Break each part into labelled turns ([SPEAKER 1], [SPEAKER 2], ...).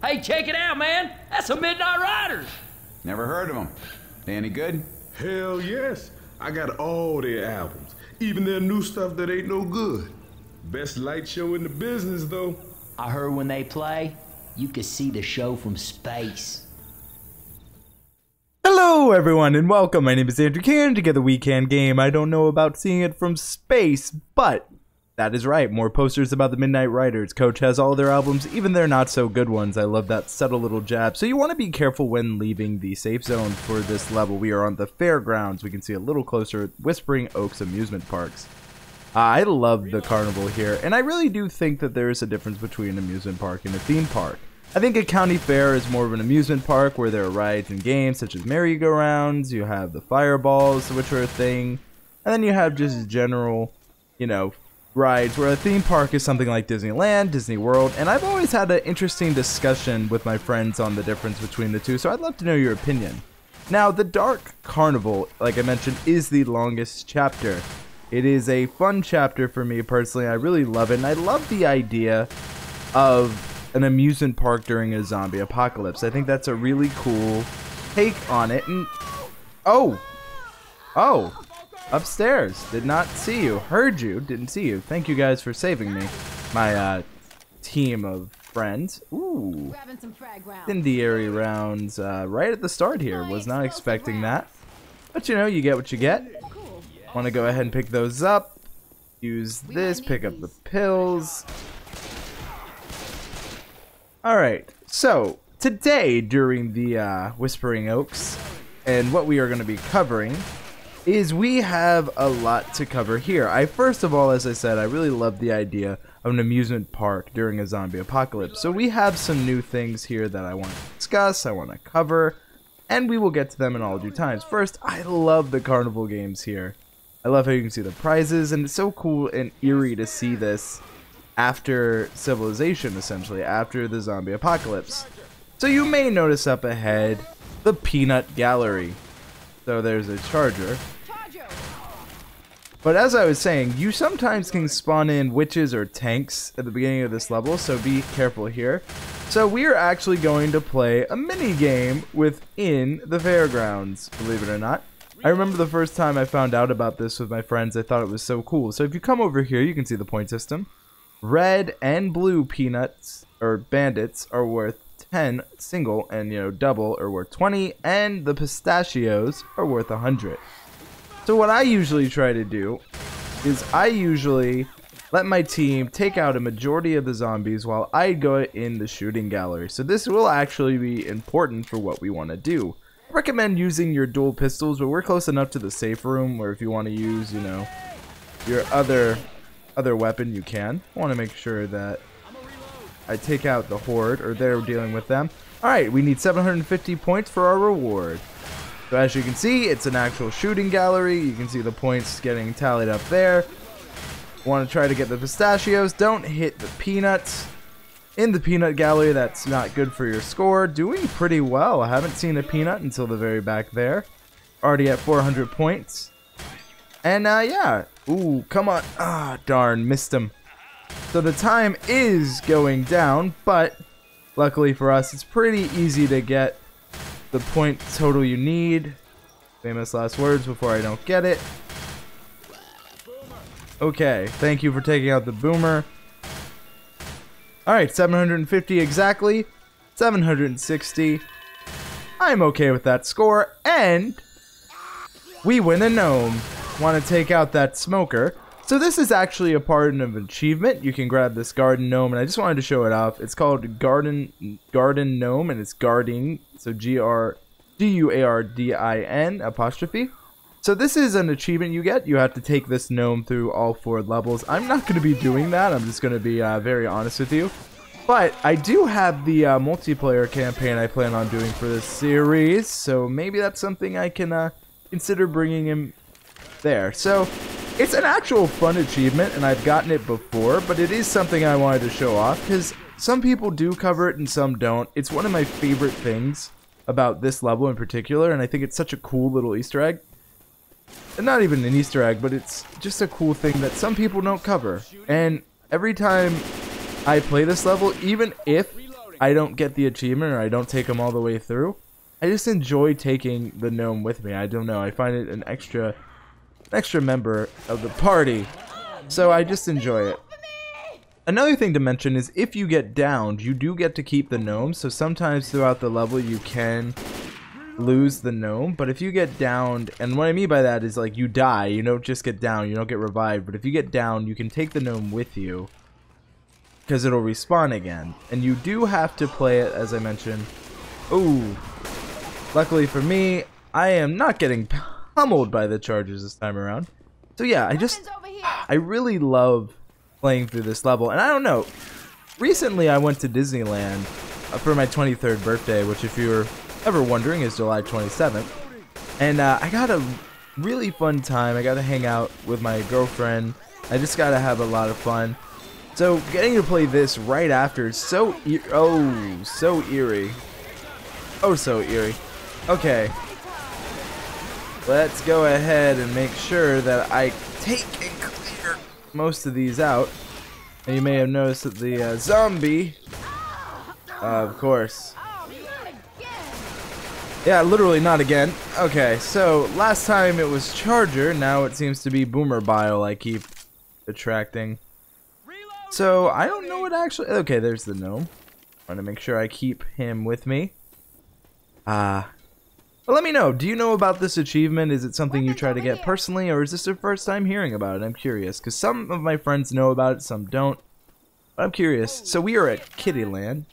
[SPEAKER 1] Hey, check it out, man. That's the Midnight Riders.
[SPEAKER 2] Never heard of them. They any good?
[SPEAKER 3] Hell yes. I got all their albums, even their new stuff that ain't no good. Best light show in the business, though.
[SPEAKER 1] I heard when they play, you can see the show from space.
[SPEAKER 4] Hello everyone and welcome, my name is Andrew King and together we can game. I don't know about seeing it from space, but that is right, more posters about the Midnight Riders. Coach has all their albums, even their not so good ones. I love that subtle little jab. So you want to be careful when leaving the safe zone for this level. We are on the Fairgrounds. We can see a little closer, Whispering Oaks Amusement Parks. I love the Carnival here, and I really do think that there is a difference between an amusement park and a theme park. I think a county fair is more of an amusement park where there are rides and games such as merry-go-rounds, you have the fireballs, which are a thing, and then you have just general, rides, where a theme park is something like Disney Land, Disney World, and I've always had an interesting discussion with my friends on the difference between the two, so I'd love to know your opinion. Now, the Dark Carnival, like I mentioned, is the longest chapter. It is a fun chapter for me personally. I really love it, and I love the idea of an amusement park during a zombie apocalypse. I think that's a really cool take on it. And oh, upstairs. Did not see you. Heard you. Didn't see you. Thank you guys for saving me. My team of friends. Ooh. Incendiary rounds right at the start here. Was not expecting that. But you get what you get. Want to go ahead and pick those up. Use this. Pick up the pills. Alright, so today during the Whispering Oaks, and what we are going to be covering, is we have a lot to cover here. First of all, as I said, I really love the idea of an amusement park during a zombie apocalypse. So we have some new things here that I want to discuss, I want to cover, and we will get to them in all due times. First, I love the carnival games here. I love how you can see the prizes, and it's so cool and eerie to see this after civilization, essentially, after the zombie apocalypse. So you may notice up ahead the peanut gallery. So there's a charger. But as I was saying, you sometimes can spawn in witches or tanks at the beginning of this level, so be careful here. So we are actually going to play a mini game within the Fairgrounds, believe it or not. I remember the first time I found out about this with my friends, I thought it was so cool. So if you come over here, you can see the point system. Red and blue peanuts, or bandits, are worth 10 single, and double are worth 20, and the pistachios are worth 100. So what I usually try to do is I usually let my team take out a majority of the zombies while I go in the shooting gallery. So this will actually be important for what we want to do. I recommend using your dual pistols, but we're close enough to the safe room where if you want to use, your other weapon, you can. I want to make sure that I take out the horde, or they're dealing with them. Alright, we need 750 points for our reward. So as you can see, it's an actual shooting gallery. You can see the points getting tallied up there. Want to try to get the pistachios. Don't hit the peanuts. In the peanut gallery, that's not good for your score. Doing pretty well. I haven't seen a peanut until the very back there. Already at 400 points. And yeah. Ooh, come on. Ah, darn, missed him. So the time is going down, but luckily for us, it's pretty easy to get the point total you need. Famous last words before I don't get it. Okay, thank you for taking out the boomer. Alright, 750 exactly. 760. I'm okay with that score, and we win a gnome. Want to take out that smoker. So this is actually a part of an achievement. You can grab this garden gnome, and I just wanted to show it off. It's called garden gnome, and it's guarding, so G-U-A-R-D-I-N apostrophe. So this is an achievement you get. You have to take this gnome through all 4 levels. I'm not going to be doing that. I'm just going to be very honest with you. But I do have the multiplayer campaign I plan on doing for this series, so maybe that's something I can consider bringing him there. So it's an actual fun achievement, and I've gotten it before, but it is something I wanted to show off because some people do cover it and some don't. It's one of my favorite things about this level in particular, and I think it's such a cool little Easter egg. And not even an Easter egg, but it's just a cool thing that some people don't cover. And every time I play this level, even if I don't get the achievement or I don't take them all the way through, I just enjoy taking the gnome with me. I don't know. I find it an extra member of the party. So I just enjoy it. Another thing to mention is if you get downed, you do get to keep the gnome. So sometimes throughout the level you can lose the gnome, but if you get downed, and what I mean by that is like you die, you don't just get down, you don't get revived, but if you get down, you can take the gnome with you because it'll respawn again. And you do have to play it, as I mentioned. Ooh, luckily for me, I am not getting pummeled by the charges this time around. So yeah, I really love playing through this level. And I don't know, recently I went to Disneyland for my 23rd birthday, which if you were ever wondering is July 27th, and I got a really fun time. I got to hang out with my girlfriend. I just got to have a lot of fun. So getting to play this right after is so so eerie. Oh, so eerie. Okay, let's go ahead and make sure that I take and clear most of these out. And you may have noticed that the zombie, of course. Yeah, literally not again. Okay, so last time it was Charger, now it seems to be Boomer Bile I keep attracting. So I don't know what actually. Okay, there's the gnome. I want to make sure I keep him with me. But let me know. Do you know about this achievement? Is it something you try to get personally, or is this your first time hearing about it? I'm curious, because some of my friends know about it, some don't. But I'm curious. So we are at Kiddie Land.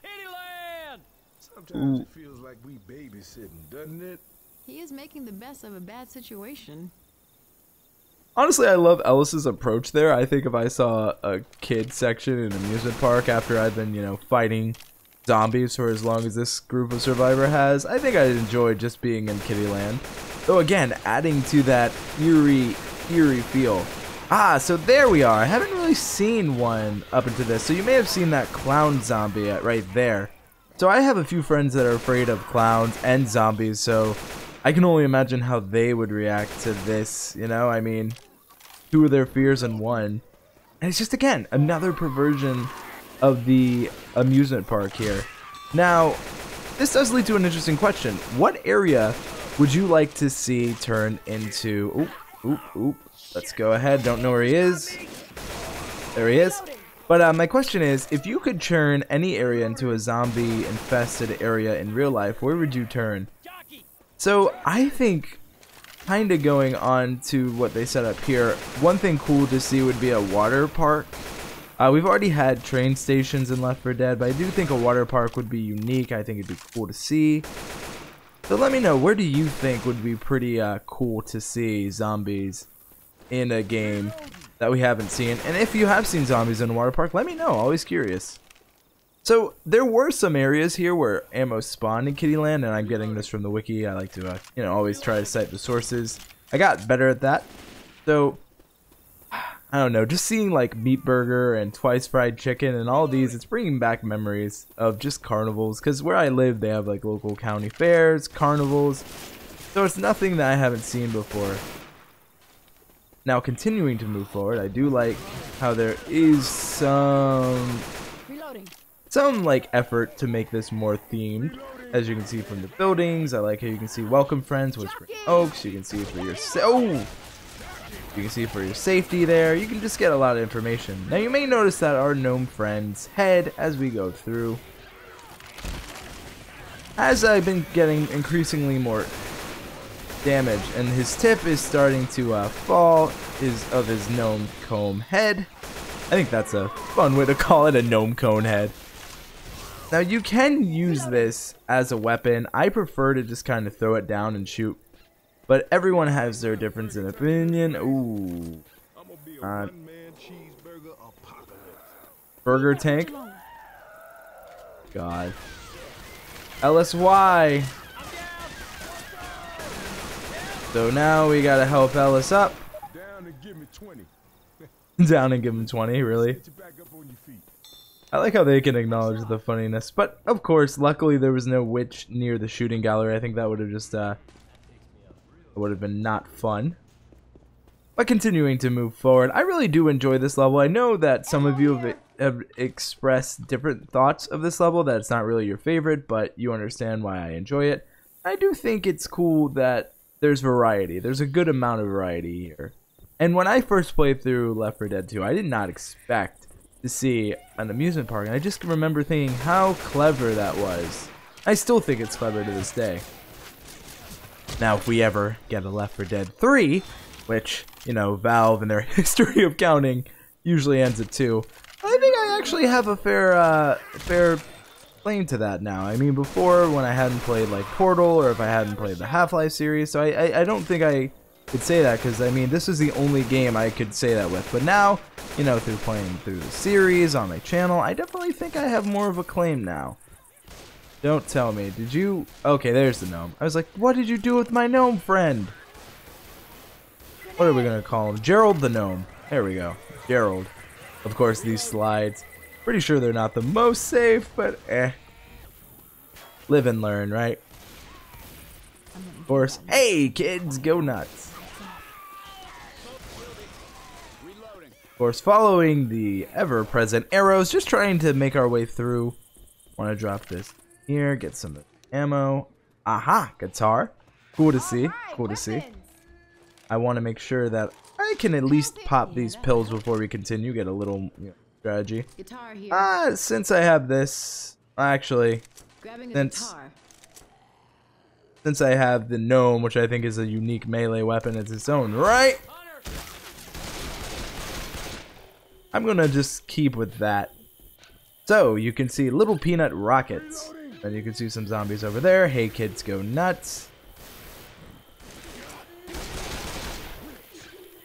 [SPEAKER 3] Sometimes it feels like we babysitting, doesn't it?
[SPEAKER 5] He is making the best of a bad situation.
[SPEAKER 4] Honestly, I love Ellis's approach there. I think if I saw a kid section in an amusement park after I've been, you know, fighting zombies for as long as this group of Survivor has, I think I'd enjoy just being in Kiddie Land. Though again, adding to that eerie feel. So there we are. I haven't really seen one up into this. So you may have seen that clown zombie right there. So I have a few friends that are afraid of clowns and zombies, so I can only imagine how they would react to this, you know? I mean, two of their fears in one. And it's just, again, another perversion of the amusement park here. Now, this does lead to an interesting question. What area would you like to see turn into... Oop. Let's go ahead. Don't know where he is. There he is. But my question is, if you could turn any area into a zombie-infested area in real life, where would you turn? So, I think, kind of going on to what they set up here, one thing cool to see would be a water park. We've already had train stations in Left 4 Dead, but I do think a water park would be unique. I think it'd be cool to see. So let me know, where do you think would be pretty cool to see zombies in a game that we haven't seen? And if you have seen zombies in a water park, let me know. Always curious. So there were some areas here where ammo spawned in Kiddie Land, and I'm getting this from the wiki. I like to, you know, always try to cite the sources. I got better at that. So I don't know, just seeing like Meat Burger and Twice Fried Chicken and all these, it's bringing back memories of just carnivals. Because where I live, they have like local county fairs, carnivals. So it's nothing that I haven't seen before. Now, continuing to move forward, I do like how there is some like effort to make this more themed. As you can see from the buildings, I like how you can see Welcome Friends, Whispering Oaks. You can see for your you can see for your safety there. You can just get a lot of information. Now you may notice that our gnome friend's head, as we go through, as I've been getting increasingly more damage, and his tip is starting to fall of his gnome comb head. I think that's a fun way to call it, a gnome cone head. Now you can use this as a weapon. I prefer to just kind of throw it down and shoot, but everyone has their difference in opinion. Ooh. Burger tank. God. Ellis, why? So now we gotta help Ellis up.
[SPEAKER 3] Down and give me 20.
[SPEAKER 4] Down and give him 20, really?
[SPEAKER 3] Get you back up on your feet.
[SPEAKER 4] I like how they can acknowledge the funniness. But, of course, luckily there was no witch near the shooting gallery. I think that would have just, would have been not fun. But continuing to move forward, I really do enjoy this level. I know that some of you have expressed different thoughts of this level, that it's not really your favorite, but you understand why I enjoy it. I do think it's cool that there's variety. There's a good amount of variety here. And when I first played through Left 4 Dead 2, I did not expect to see an amusement park. And I just remember thinking how clever that was. I still think it's clever to this day. Now, if we ever get a Left 4 Dead 3, which, you know, Valve and their history of counting usually ends at 2, I think I actually have a fair claim to that now. I mean, before, when I hadn't played like Portal, or if I hadn't played the Half-Life series, so I don't think I could say that, because I mean, this is the only game I could say that with. But now, you know, through playing through the series on my channel, I definitely think I have more of a claim now. Don't tell me. Did you... Okay, there's the gnome. I was like, what did you do with my gnome friend? What are we gonna call him? Gerald the gnome. There we go. Gerald. Of course, these slides. Pretty sure they're not the most safe, but eh. Live and learn, right? Of course. Hey, kids, go nuts. Of course, following the ever-present arrows, just trying to make our way through. Want to drop this here, get some ammo. Aha, guitar. Cool to see. Cool to see. I want to make sure that I can at least pop these pills before we continue. Get a little, you know, strategy.
[SPEAKER 5] Guitar here.
[SPEAKER 4] Since I have this, actually, since I have the gnome, which I think is a unique melee weapon, it's its own right. I'm gonna just keep with that. So you can see little peanut rockets, and you can see some zombies over there. Hey, kids, go nuts.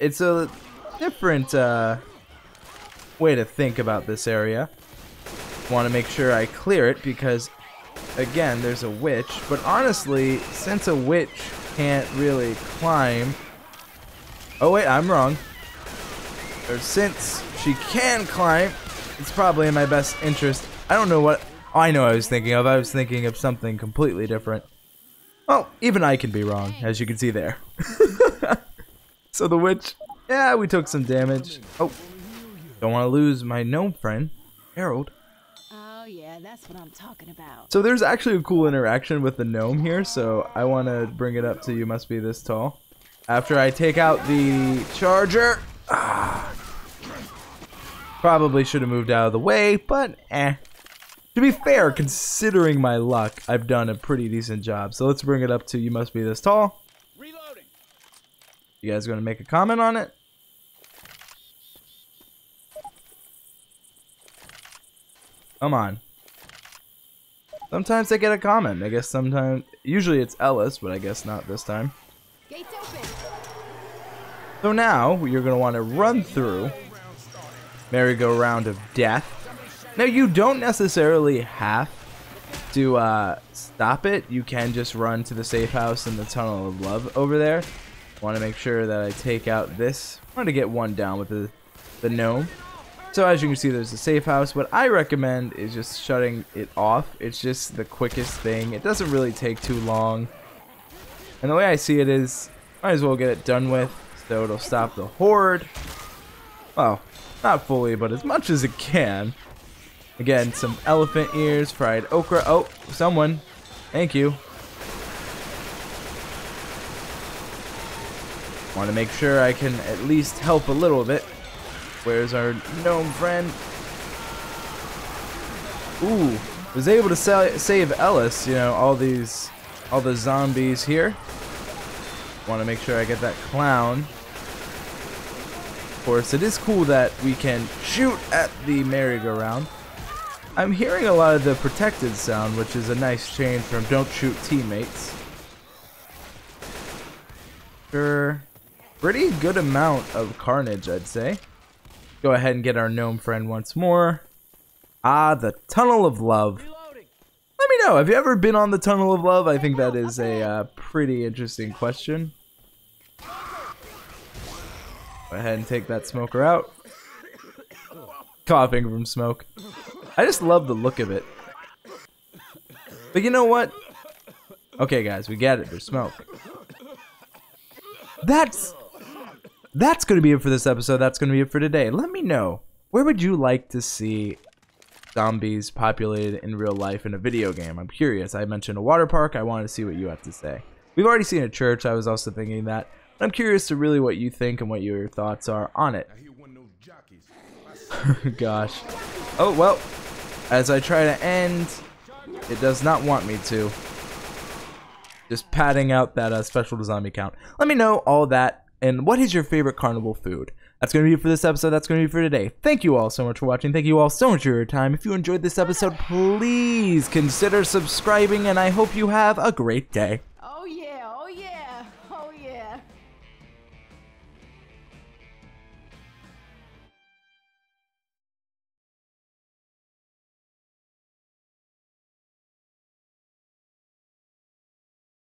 [SPEAKER 4] It's a different way to think about this area. Want to make sure I clear it because, again, there's a witch. But honestly, since a witch can't really climb... Oh wait, I'm wrong. Or since she can climb, it's probably in my best interest. I don't know what... Oh, I know what I was thinking of. I was thinking of something completely different. Well, even I can be wrong, as you can see there. So the witch, yeah, we took some damage. Oh, don't want to lose my gnome friend, Harold.
[SPEAKER 5] Oh yeah, that's what I'm talking about.
[SPEAKER 4] So there's actually a cool interaction with the gnome here, so I want to bring it up to You Must Be This Tall. After I take out the charger, probably should have moved out of the way, but eh. To be fair, considering my luck, I've done a pretty decent job. So let's bring it up to You Must Be This Tall.
[SPEAKER 2] Reloading.
[SPEAKER 4] You guys going to make a comment on it? Come on. Sometimes I get a comment. I guess sometimes... Usually it's Ellis, but I guess not this time.
[SPEAKER 5] Gates open.
[SPEAKER 4] So now, you're going to want to run through merry-go-round of death. Now, you don't necessarily have to stop it. You can just run to the safe house in the Tunnel of Love over there. Want to make sure that I take out this. I want to get one down with the gnome. So as you can see, there's a safe house. What I recommend is just shutting it off. It's just the quickest thing. It doesn't really take too long. And the way I see it is, might as well get it done with, so it'll stop the horde. Well, not fully, but as much as it can. Again, some elephant ears, fried okra. Oh, someone. Thank you. Want to make sure I can at least help a little bit. Where's our gnome friend? Ooh, was able to save Ellis. You know, all the zombies here. Want to make sure I get that clown. Of course, it is cool that we can shoot at the merry-go-round. I'm hearing a lot of the protected sound, which is a nice change from don't shoot teammates. Sure. Pretty good amount of carnage, I'd say. Go ahead and get our gnome friend once more. Ah, the Tunnel of Love. Let me know, have you ever been on the Tunnel of Love? I think that is a pretty interesting question. Go ahead and take that smoker out. Coughing from smoke. I just love the look of it. But you know what? Okay, guys, we get it. There's smoke. That's going to be it for this episode. That's going to be it for today. Let me know. where would you like to see zombies populated in real life in a video game? I'm curious. I mentioned a water park. I wanted to see what you have to say. We've already seen a church. I was also thinking that. But I'm curious to really what you think and what your thoughts are on it. Gosh. Oh, well. As I try to end, it does not want me to. Just padding out that special to zombie count. Let me know all that. And what is your favorite carnival food? That's going to be it for this episode. That's going to be for today. Thank you all so much for watching. Thank you all so much for your time. If you enjoyed this episode, please consider subscribing. And I hope you have a great day.